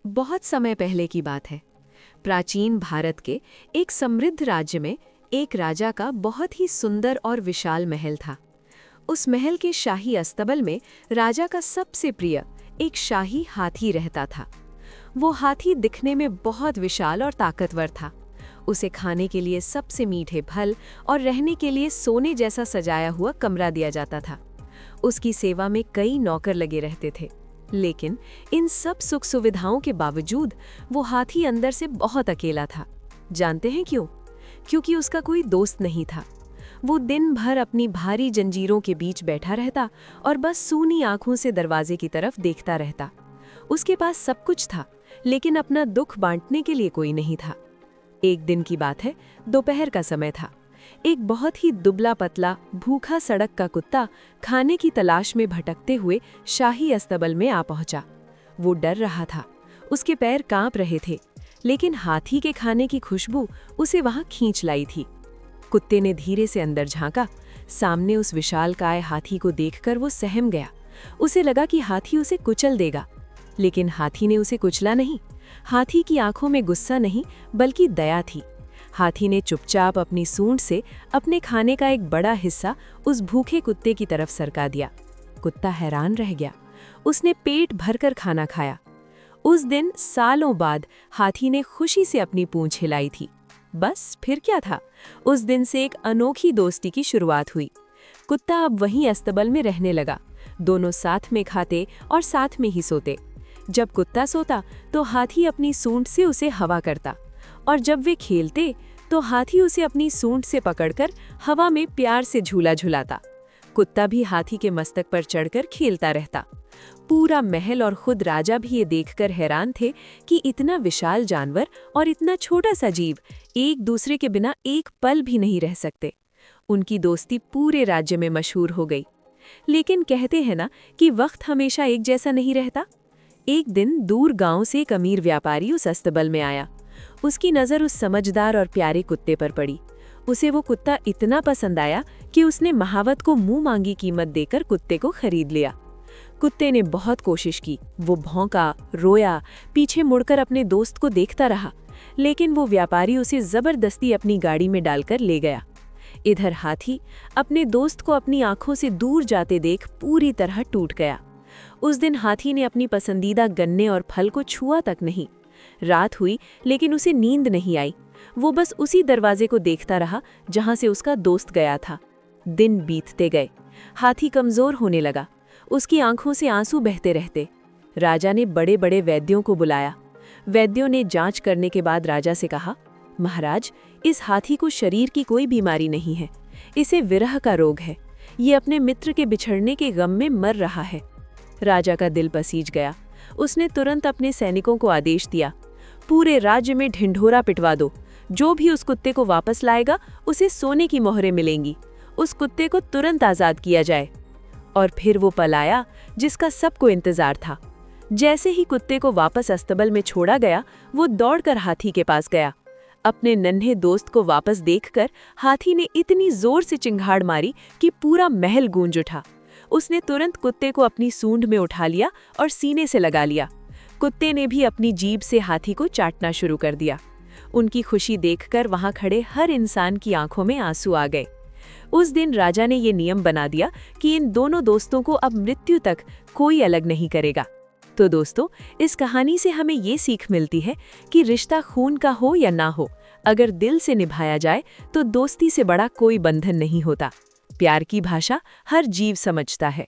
बहुत समय पहले की बात है। प्राचीन भारत के एक समृद्ध राज्य में एक राजा का बहुत ही सुंदर और विशाल महल था। उस महल के शाही अस्तबल में राजा का सबसे प्रिय एक शाही हाथी रहता था। वो हाथी दिखने में बहुत विशाल और ताकतवर था। उसे खाने के लिए सबसे मीठे फल और रहने के लिए सोने जैसा सजाया हुआ कमरा दिया जाता था। उसकी सेवा में कई नौकर लगे रहते थे। लेकिन इन सब सुख सुविधाओं के बावजूद वो हाथी अंदर से बहुत अकेला था। जानते हैं क्यों? क्योंकि उसका कोई दोस्त नहीं था। वो दिन भर अपनी भारी जंजीरों के बीच बैठा रहता और बस सूनी आंखों से दरवाजे की तरफ देखता रहता। उसके पास सब कुछ था, लेकिन अपना दुख बांटने के लिए कोई नहीं था। एक दिन की बात है, दोपहर का समय था। एक बहुत ही दुबला पतला भूखा सड़क का कुत्ता खाने की तलाश में भटकते हुए शाही अस्तबल में आ पहुंचा। वो डर रहा था, उसके पैर कांप रहे थे, लेकिन हाथी के खाने की खुशबू उसे वहां खींच लाई थी। कुत्ते ने धीरे से अंदर झांका। सामने उस विशालकाय हाथी को देखकर वो सहम गया। उसे लगा कि हाथी उसे कुचल देगा, लेकिन हाथी ने उसे कुचला नहीं। हाथी की आंखों में गुस्सा नहीं, बल्कि दया थी। हाथी ने चुपचाप अपनी सूंड से अपने खाने का एक बड़ा हिस्सा उस भूखे कुत्ते की तरफ सरका दिया। कुत्ता हैरान रह गया। उसने पेट भरकर खाना खाया। उस दिन सालों बाद हाथी ने खुशी से अपनी पूंछ हिलाई थी। बस फिर क्या था, उस दिन से एक अनोखी दोस्ती की शुरुआत हुई। कुत्ता अब वहीं अस्तबल में रहने लगा। दोनों साथ में खाते और साथ में ही सोते। जब कुत्ता सोता तो हाथी अपनी सूंड से उसे हवा करता, और जब वे खेलते तो हाथी उसे अपनी सूंड से पकड़कर हवा में प्यार से झूला झुलाता। कुत्ता भी हाथी के मस्तक पर चढ़कर खेलता रहता। पूरा महल और खुद राजा भी ये देखकर हैरान थे कि इतना विशाल जानवर और इतना छोटा सा जीव एक दूसरे के बिना एक पल भी नहीं रह सकते। उनकी दोस्ती पूरे राज्य में मशहूर हो गई। लेकिन कहते हैं ना कि वक्त हमेशा एक जैसा नहीं रहता। एक दिन दूर गांव से एक अमीर व्यापारी उस अस्तबल में आया। उसकी नज़र उस समझदार और प्यारे कुत्ते पर पड़ी। उसे वो कुत्ता इतना पसंद आया कि उसने महावत को मुंह मांगी कीमत देकर कुत्ते को खरीद लिया। कुत्ते ने बहुत कोशिश की। वो भौंका, रोया, पीछे मुड़कर अपने दोस्त को देखता रहा, लेकिन वो व्यापारी उसे जबरदस्ती अपनी गाड़ी में डालकर ले गया। इधर हाथी अपने दोस्त को अपनी आंखों से दूर जाते देख पूरी तरह टूट गया। उस दिन हाथी ने अपनी पसंदीदा गन्ने और फल को छुआ तक नहीं। रात हुई, लेकिन उसे नींद नहीं आई। वो बस उसी दरवाजे को देखता रहा जहां से उसका दोस्त गया था। दिन बीतते गए। हाथी कमजोर होने लगा। उसकी आंखों से आंसू बहते रहते। राजा ने बड़े बड़े वैद्यों को बुलाया। वैद्यों ने जांच करने के बाद राजा से कहा, महाराज, इस हाथी को शरीर की कोई बीमारी नहीं है। इसे विरह का रोग है। ये अपने मित्र के बिछड़ने के गम में मर रहा है। राजा का दिल पसीज गया। उसने तुरंत अपने सैनिकों को आदेश दिया, पूरे राज्य में ढिंढोरा पिटवा दो। जो भी उस कुत्ते को वापस लाएगा उसे सोने की मोहरें मिलेंगी। उस कुत्ते को तुरंत आजाद किया जाए। और फिर वो पल आया जिसका सबको इंतजार था। जैसे ही कुत्ते को वापस अस्तबल में छोड़ा गया, वो दौड़कर हाथी के पास गया। अपने नन्हे दोस्त को वापस देखकर हाथी ने इतनी जोर से चिंगाड़ मारी कि पूरा महल गूंज उठा। उसने तुरंत कुत्ते को अपनी सूंड में उठा लिया और सीने से लगा लिया। कुत्ते ने भी अपनी जीभ से हाथी को चाटना शुरू कर दिया। उनकी खुशी देखकर वहां खड़े हर इंसान की आंखों में आंसू आ गए। उस दिन राजा ने ये नियम बना दिया कि इन दोनों दोस्तों को अब मृत्यु तक कोई अलग नहीं करेगा। तो दोस्तों, इस कहानी से हमें ये सीख मिलती है कि रिश्ता खून का हो या ना हो, अगर दिल से निभाया जाए तो दोस्ती से बड़ा कोई बंधन नहीं होता। प्यार की भाषा हर जीव समझता है।